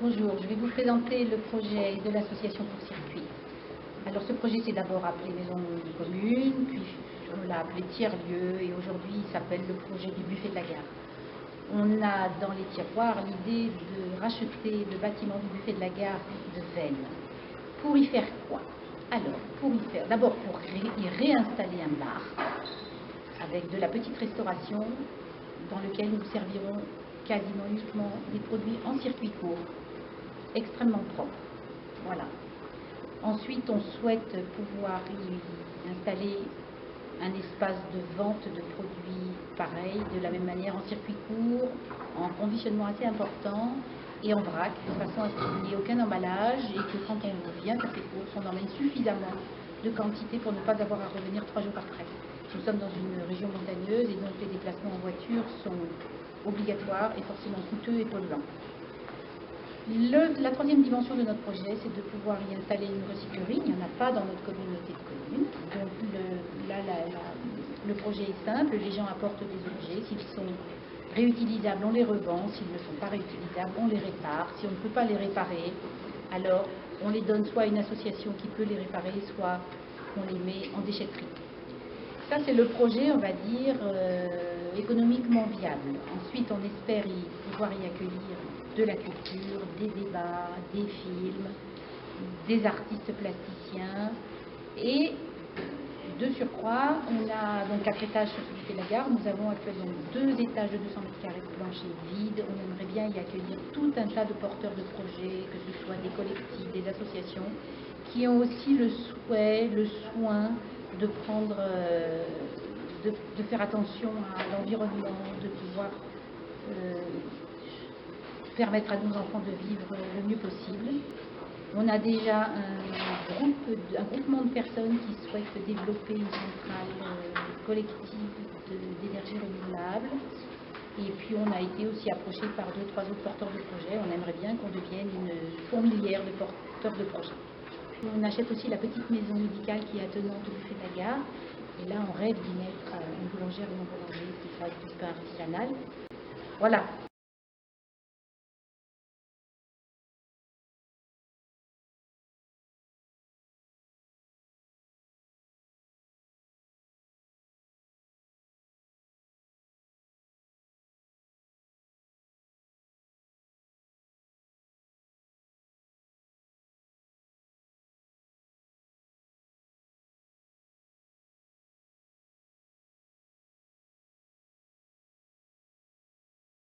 Bonjour, je vais vous présenter le projet de l'association Court Circuit. Alors ce projet s'est d'abord appelé Maison commune, puis on l'a appelé Tiers-lieu et aujourd'hui il s'appelle le projet du buffet de la gare. On a dans les tiroirs l'idée de racheter le bâtiment du buffet de la gare de Veynes. Pour y faire quoi? Alors, d'abord pour y réinstaller un bar avec de la petite restauration dans lequel nous servirons quasiment uniquement des produits en circuit court, extrêmement propres. Voilà. Ensuite, on souhaite pouvoir y installer un espace de vente de produits pareils, de la même manière en circuit court, en conditionnement assez important et en vrac, de façon à ce qu'il n'y ait aucun emballage et que quand on vient faire ses courses, on emmène suffisamment de quantité pour ne pas avoir à revenir 3 jours après. Nous sommes dans une région montagneuse et donc les déplacements en voiture sont obligatoires et forcément coûteux et polluants. La troisième dimension de notre projet, c'est de pouvoir y installer une recyclerie. Il n'y en a pas dans notre communauté de communes. Donc le projet est simple, les gens apportent des objets. S'ils sont réutilisables, on les revend. S'ils ne sont pas réutilisables, on les répare. Si on ne peut pas les réparer, alors on les donne soit à une association qui peut les réparer, soit on les met en déchetterie. Ça, c'est le projet, on va dire, économiquement viable. Ensuite, on espère pouvoir y accueillir de la culture, des débats, des films, des artistes plasticiens. Et de surcroît, on a donc 4 étages sur ce buffet de la gare. Nous avons actuellement 2 étages de 200 mètres carrés de plancher vides. On aimerait bien y accueillir tout un tas de porteurs de projets, que ce soit des collectifs, des associations, qui ont aussi le souhait, le soin de prendre, de faire attention à l'environnement, de pouvoir permettre à nos enfants de vivre le mieux possible. On a déjà un groupement de personnes qui souhaitent développer une centrale collective d'énergie renouvelable. Et puis on a été aussi approché par 2-3 autres porteurs de projets. On aimerait bien qu'on devienne une fourmilière de porteurs de projets. On achète aussi la petite maison médicale qui est attenante au buffet de la gare. Et là, on rêve d'y mettre une boulangère ou un boulanger qui fasse du pain artisanal. Voilà,